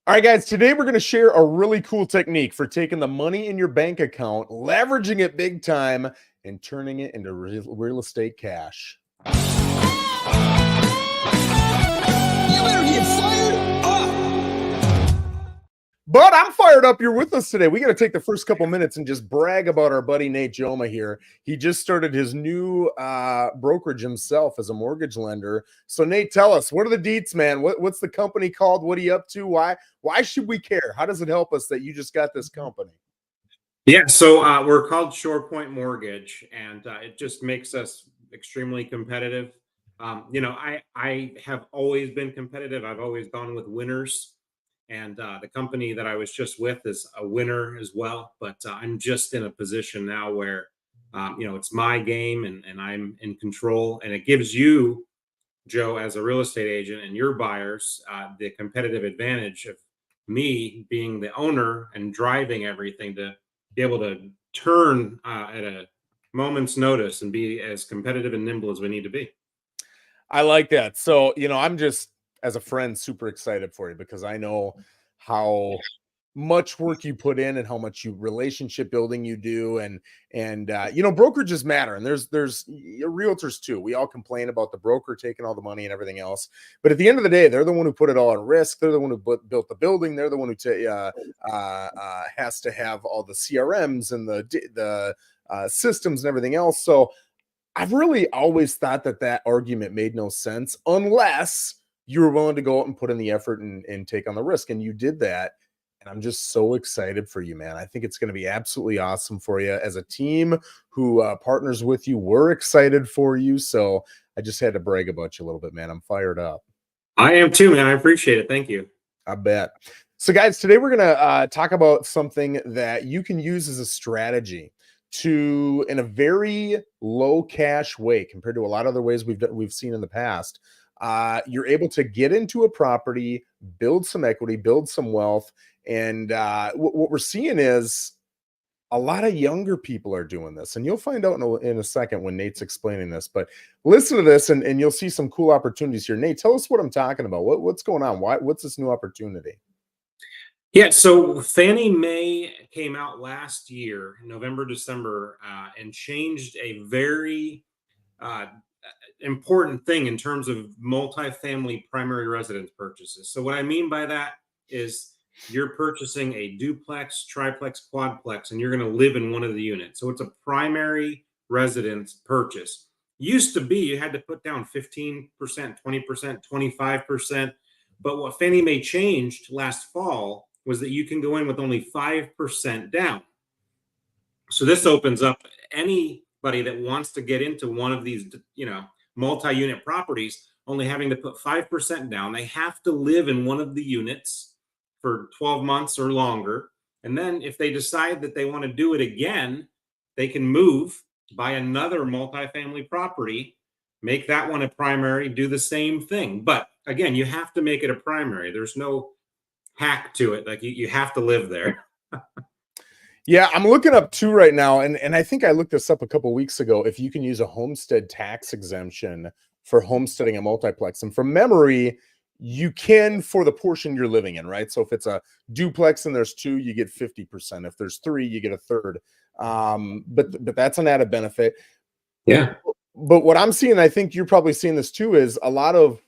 All right, guys, today we're going to share a really cool technique for taking the money in your bank account, leveraging it big time, and turning it into real estate cash. You better get fired up. But I'm fired up. You're with us today. We got to take the first couple minutes and just brag about our buddy Nate Jomaa here. He just started his new brokerage himself as a mortgage lender. So Nate, tell us, what are the deets, man? What's the company called? What are you up to? Why should we care? How does it help us that you just got this company? Yeah, so we're called ShorePoint Mortgage, and it just makes us extremely competitive. I have always been competitive. I've always gone with winners, and the company that I was just with is a winner as well. But I'm just in a position now where, it's my game, and I'm in control, and it gives you, Joe, as a real estate agent, and your buyers the competitive advantage of me being the owner and driving everything to be able to turn at a moment's notice and be as competitive and nimble as we need to be. I like that. So, I'm just, as a friend, super excited for you because I know how much work you put in and how much relationship building you do. And brokerages matter. And there's realtors too. We all complain about the broker taking all the money and everything else. But at the end of the day, they're the one who put it all at risk. They're the one who built the building. They're the one who has to have all the CRMs and the systems and everything else. So I've really always thought that argument made no sense unless you were willing to go out and put in the effort and take on the risk. And you did that. And I'm just so excited for you, man. I think it's going to be absolutely awesome for you as a team who partners with you. We're excited for you. So I just had to brag about you a little bit, man. I'm fired up. I am too, man. I appreciate it. Thank you. I bet. So guys, today we're going to talk about something that you can use as a strategy to, in a very low cash way compared to a lot of other ways we've seen in the past. You're able to get into a property, build some equity, build some wealth. And what we're seeing is a lot of younger people are doing this. And you'll find out in a second when Nate's explaining this. But listen to this and you'll see some cool opportunities here. Nate, tell us what I'm talking about. What's going on? What's this new opportunity? Yeah, so Fannie Mae came out last year, November, December, and changed a very important thing in terms of multifamily primary residence purchases. So what I mean by that is you're purchasing a duplex, triplex, quadplex, and you're going to live in one of the units. So it's a primary residence purchase. Used to be you had to put down 15%, 20%, 25%. But what Fannie Mae changed last fall was that you can go in with only 5% down. So this opens up anybody that wants to get into one of these, multi-unit properties, only having to put 5% down. They have to live in one of the units for 12 months or longer. And then if they decide that they want to do it again, they can move, buy another multifamily property, make that one a primary, do the same thing. But again, you have to make it a primary. There's no hack to it. Like you have to live there. Yeah, I'm looking up too right now. And I think I looked this up a couple of weeks ago. If you can use a homestead tax exemption for homesteading a multiplex. And from memory, you can for the portion you're living in, right? So if it's a duplex and there's 2, you get 50%. If there's 3, you get a third. But that's an added benefit. Yeah. But what I'm seeing, I think you're probably seeing this too, is a lot of,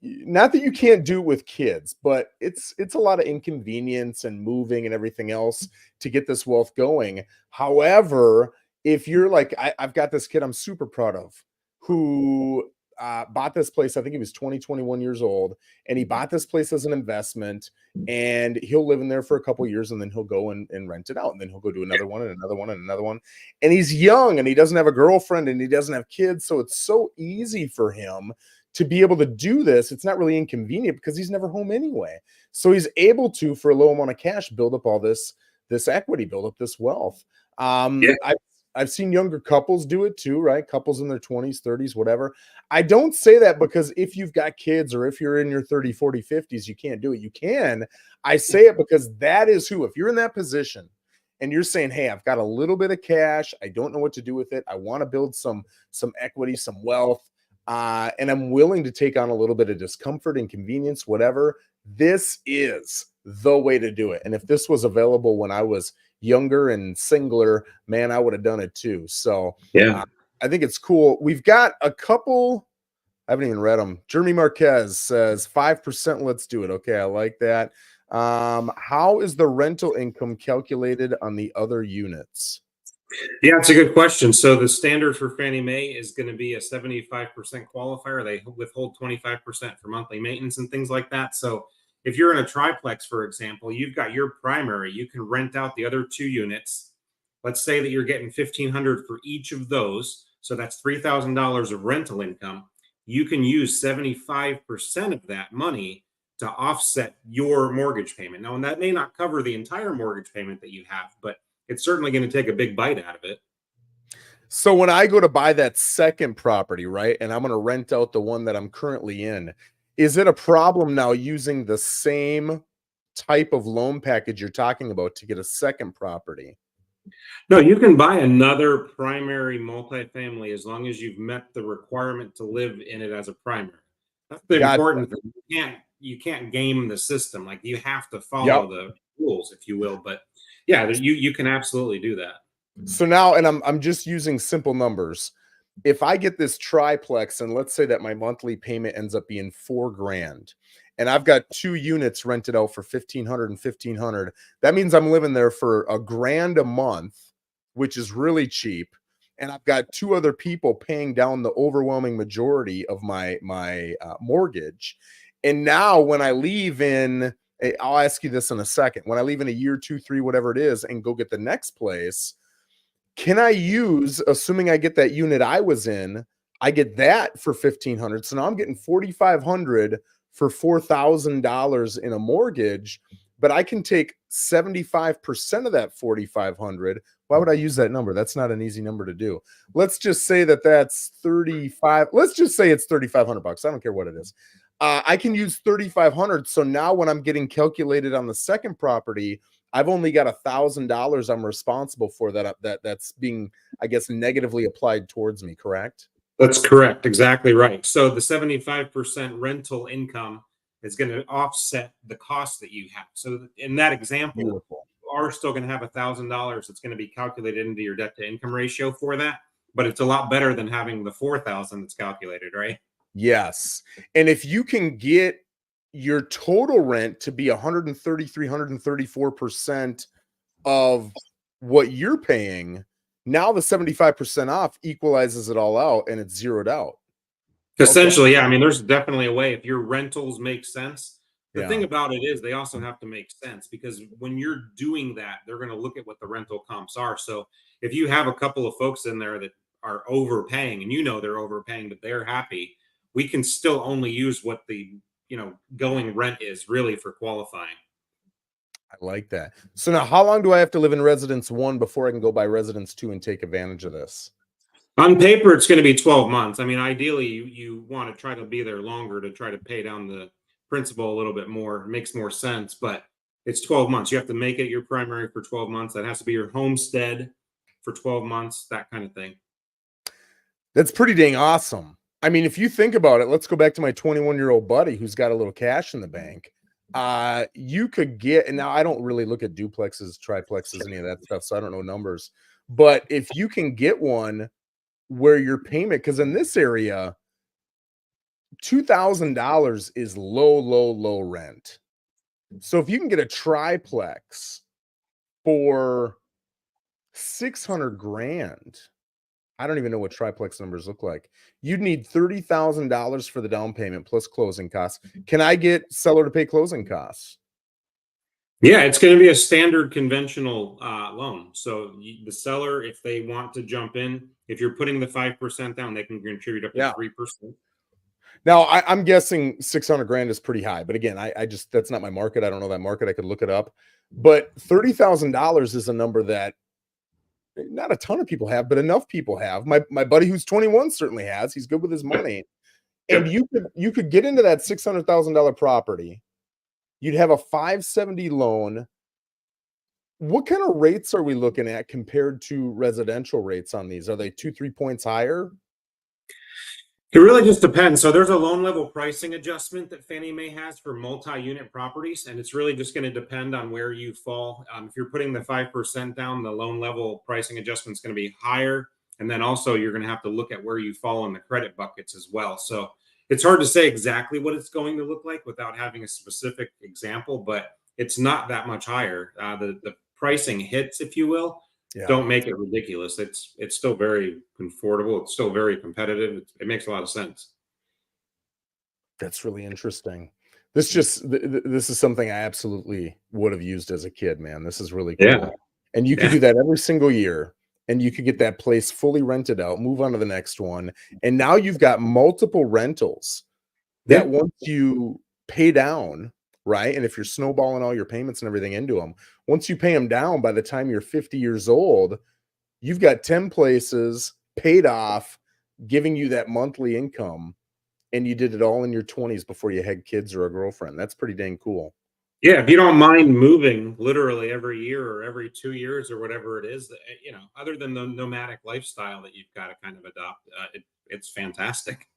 not that you can't do it with kids, but it's a lot of inconvenience and moving and everything else to get this wealth going. However, if you're like, I've got this kid I'm super proud of who bought this place. I think he was 21 years old, and he bought this place as an investment, and he'll live in there for a couple of years, and then he'll go and rent it out, and then he'll go do another one and another one and another one. And he's young, and he doesn't have a girlfriend, and he doesn't have kids, so it's so easy for him to be able to do this. It's not really inconvenient because he's never home anyway. So he's able to, for a low amount of cash, build up all this equity, build up this wealth. I've seen younger couples do it too, right? Couples in their 20s, 30s, whatever. I don't say that because if you've got kids or if you're in your 30, 40, 50s, you can't do it. You can. I say it because that is who, if you're in that position and you're saying, hey, I've got a little bit of cash, I don't know what to do with it, I want to build some equity, some wealth, and I'm willing to take on a little bit of discomfort, inconvenience, whatever. This is the way to do it. And if this was available when I was younger and singler, man, I would have done it too. So Yeah. uh, I think it's cool. We've got a couple. I haven't even read them. Jeremy Marquez says 5%. Let's do it. Okay, I like that. How is the rental income calculated on the other units? Yeah, it's a good question. So the standard for Fannie Mae is going to be a 75% qualifier. They withhold 25% for monthly maintenance and things like that. So if you're in a triplex, for example, you've got your primary, you can rent out the other 2 units. Let's say that you're getting 1,500 for each of those. So that's $3,000 of rental income. You can use 75% of that money to offset your mortgage payment. Now, and that may not cover the entire mortgage payment that you have, but it's certainly going to take a big bite out of it. So when I go to buy that second property, right, and I'm going to rent out the one that I'm currently in, is it a problem now using the same type of loan package you're talking about to get a second property? No, you can buy another primary multifamily as long as you've met the requirement to live in it as a primary. That's the Gotcha. important thing. You can't game the system. Like you have to Yep. follow the rules, if you will. But yeah, you can absolutely do that. So now, and I'm just using simple numbers. If I get this triplex, and let's say that my monthly payment ends up being 4 grand, and I've got 2 units rented out for 1,500 and 1,500, that means I'm living there for a grand a month, which is really cheap. And I've got 2 other people paying down the overwhelming majority of my mortgage. And now, when I leave in, I'll ask you this in a second. When I leave in a year, 2, 3, whatever it is, and go get the next place, can I use, assuming I get that unit I was in, I get that for 1,500. So now I'm getting 4,500 for $4,000 in a mortgage, but I can take 75% of that 4,500. Why would I use that number? That's not an easy number to do. Let's just say that that's 35. Let's just say it's 3,500 bucks. I don't care what it is. I can use 3,500. So now when I'm getting calculated on the second property, I've only got $1,000 I'm responsible for that's being, I guess, negatively applied towards me, correct? That's correct. Exactly right. So the 75% rental income is going to offset the cost that you have. So in that example, Beautiful. you are still going to have $1,000 that's going to be calculated into your debt to income ratio for that, but it's a lot better than having the 4,000 that's calculated, right? Yes. And if you can get your total rent to be 133, 134% of what you're paying, now the 75% off equalizes it all out and it's zeroed out. Okay. Essentially, yeah. I mean, there's definitely a way if your rentals make sense. The Yeah. thing about it is they also have to make sense because when you're doing that, they're going to look at what the rental comps are. So if you have a couple of folks in there that are overpaying and you know they're overpaying, but they're happy, we can still only use what the going rent is really for qualifying. I like that. So now how long do I have to live in residence one before I can go by residence two and take advantage of this? On paper, it's going to be 12 months. I mean, ideally, you want to try to be there longer to try to pay down the principal a little bit more. It makes more sense, but it's 12 months. You have to make it your primary for 12 months. That has to be your homestead for 12 months, that kind of thing. That's pretty dang awesome. I mean, if you think about it, let's go back to my 21-year-old buddy who's got a little cash in the bank. You could get, and now I don't really look at duplexes, triplexes, any of that stuff, so I don't know numbers. But if you can get one where your payment, because in this area, $2,000 is low, low, low rent. So if you can get a triplex for 600 grand, I don't even know what triplex numbers look like. You'd need $30,000 for the down payment plus closing costs. Can I get seller to pay closing costs? Yeah, it's going to be a standard conventional loan. So the seller, if they want to jump in, if you're putting the 5% down, they can contribute up to Yeah. 3%. Now I'm guessing 600 grand is pretty high, but again, I just, that's not my market. I don't know that market. I could look it up, but $30,000 is a number that not a ton of people have, but enough people have. My buddy who's 21 certainly has. He's good with his money. And Yep. you could get into that $600,000 property. You'd have a 570 loan. What kind of rates are we looking at compared to residential rates on these? Are they 2, 3 points higher? It really just depends. So there's a loan level pricing adjustment that Fannie Mae has for multi-unit properties, and it's really just going to depend on where you fall. If you're putting the 5% down, the loan level pricing adjustment is going to be higher, and then also you're going to have to look at where you fall in the credit buckets as well. So it's hard to say exactly what it's going to look like without having a specific example, but it's not that much higher. The pricing hits, if you will, Yeah. don't make it ridiculous. It's still very affordable. It's still very competitive. It makes a lot of sense. That's really interesting. This is something I absolutely would have used as a kid, man. This is really Yeah, cool. And you could yeah, do that every single year, and you could get that place fully rented out, move on to the next one, and now you've got multiple rentals yeah, that once you pay down, right? And if you're snowballing all your payments and everything into them, once you pay them down by the time you're 50 years old, you've got 10 places paid off, giving you that monthly income, and you did it all in your 20s before you had kids or a girlfriend. That's pretty dang cool. yeah. If you don't mind moving literally every year or every 2 years or whatever it is, other than the nomadic lifestyle that you've got to kind of adopt, it's fantastic.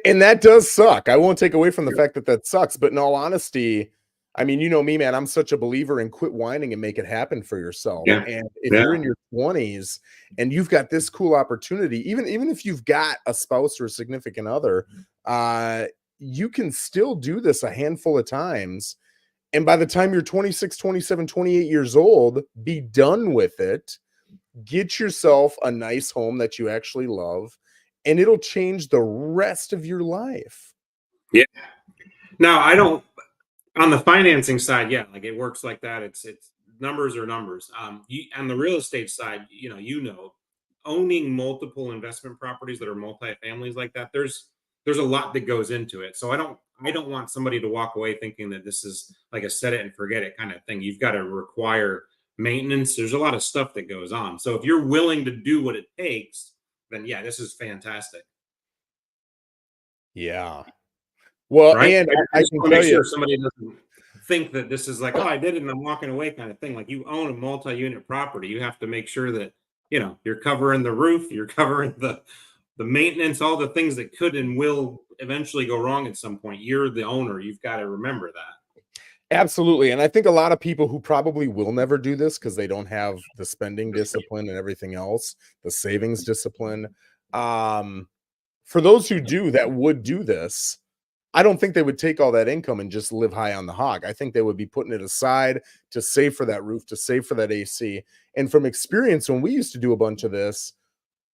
And that does suck. I won't take away from the fact that that sucks, but in all honesty, I mean, you know me, man, I'm such a believer in quit whining and make it happen for yourself. Yeah, And if you're yeah, in your 20s and you've got this cool opportunity, even if you've got a spouse or a significant other, you can still do this a handful of times. And by the time you're 26, 27, 28 years old, be done with it. Get yourself a nice home that you actually love, and it'll change the rest of your life. yeah. Now I don't on the financing side, yeah, like it works like that. It's numbers are numbers. On the real estate side, owning multiple investment properties that are multifamilies like that, there's a lot that goes into it. So I don't want somebody to walk away thinking that this is like a set it and forget it kind of thing. You've got to require maintenance. There's a lot of stuff that goes on. So if you're willing to do what it takes, then yeah, this is fantastic. Yeah. Well, Right? and I I just can want to tell make you, sure somebody doesn't think that this is like, oh, I did it and I'm walking away kind of thing. Like you own a multi-unit property. You have to make sure that, you're covering the roof, you're covering the maintenance, all the things that could and will eventually go wrong at some point. You're the owner. You've got to remember that. absolutely. And I think a lot of people who probably will never do this because they don't have the spending discipline and everything else, the savings discipline. Um, for those who do that would do this, I don't think they would take all that income and just live high on the hog. I think they would be putting it aside to save for that roof, to save for that AC. And from experience, when we used to do a bunch of this,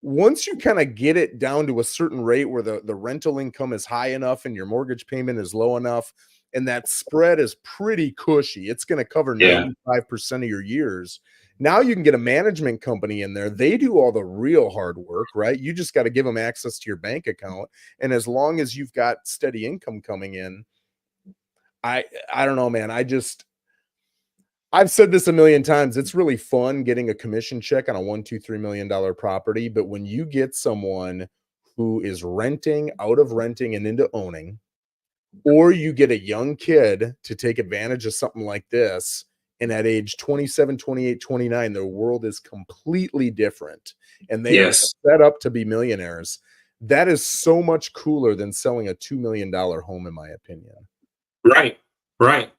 once you kind of get it down to a certain rate where the rental income is high enough and your mortgage payment is low enough, and that spread is pretty cushy, it's going to cover Yeah. 95% of your years. Now you can get a management company in there. They do all the real hard work, right? You just got to give them access to your bank account. And as long as you've got steady income coming in, I I don't know, man. I've said this a million times. It's really fun getting a commission check on a $1, $2, $3 million property. But when you get someone who is renting out of renting and into owning, or you get a young kid to take advantage of something like this, and at age 27, 28, 29, their world is completely different and they are Yes. set up to be millionaires. That is so much cooler than selling a $2 million home, in my opinion. Right. Right.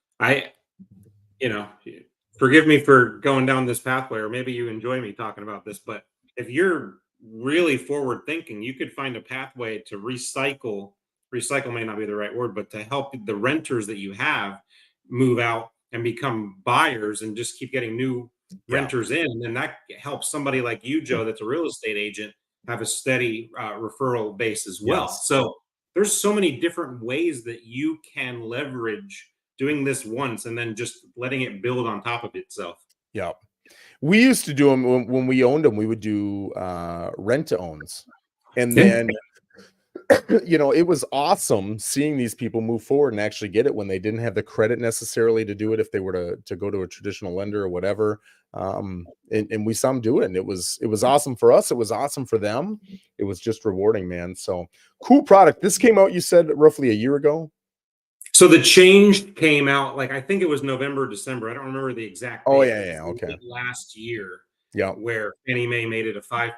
You know, forgive me for going down this pathway, or maybe you enjoy me talking about this, but if you're really forward thinking, you could find a pathway to recycle. Recycle may not be the right word, but to help the renters that you have move out and become buyers and just keep getting new Yeah. renters in. And that helps somebody like you, Joe, that's a real estate agent, have a steady referral base as well. Yes. So there's so many different ways that you can leverage doing this once and then just letting it build on top of itself. Yeah. We used to do them when we owned them. We would do rent to owns. And Yeah. then it was awesome seeing these people move forward and actually get it when they didn't have the credit necessarily to do it if they were to go to a traditional lender or whatever. And we saw them do it, and it was awesome for us. It was awesome for them. It was just rewarding, man. So cool product. This came out, you said, roughly a year ago. So the change came out like I think it was November, December. I don't remember the exact Oh date, yeah, but yeah, it's okay. late last year. Yeah. where Fannie Mae made it a 5%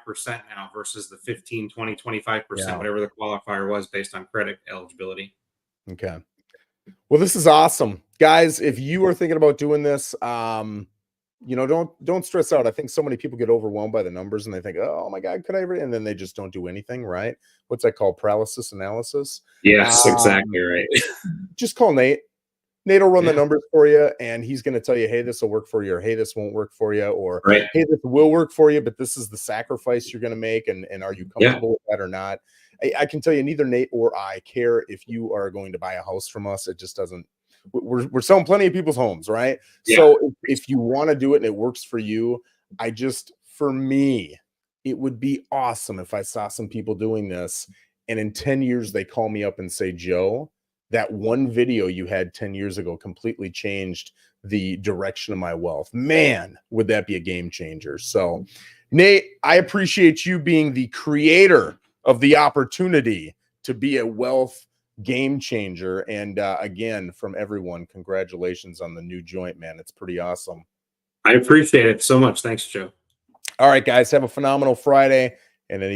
now versus the 15, 20, 25%, Yeah. whatever the qualifier was based on credit eligibility. Okay. Well, this is awesome. Guys, if you are thinking about doing this, don't stress out. I think so many people get overwhelmed by the numbers and they think, oh my God, could I ever? And then they just don't do anything, right? What's that called? Paralysis analysis. Yes, Um, exactly right. just call Nate. Nate will run the Yeah, numbers for you, and he's going to tell you, hey, this will work for you, or hey, this won't work for you, or right. hey, this will work for you, but this is the sacrifice you're going to make, and are you Yeah, comfortable with that or not? I can tell you, neither Nate or I care if you are going to buy a house from us. It just doesn't. We're selling plenty of people's homes, right? yeah, So if you want to do it and it works for you, for me, it would be awesome if I saw some people doing this, and in 10 years they call me up and say, Joe, that one video you had 10 years ago completely changed the direction of my wealth. Man, would that be a game changer? So, Nate, I appreciate you being the creator of the opportunity to be a wealth game changer. And again, from everyone, congratulations on the new joint, man. It's pretty awesome. I appreciate it so much. Thanks, Joe. All right, guys, have a phenomenal Friday and an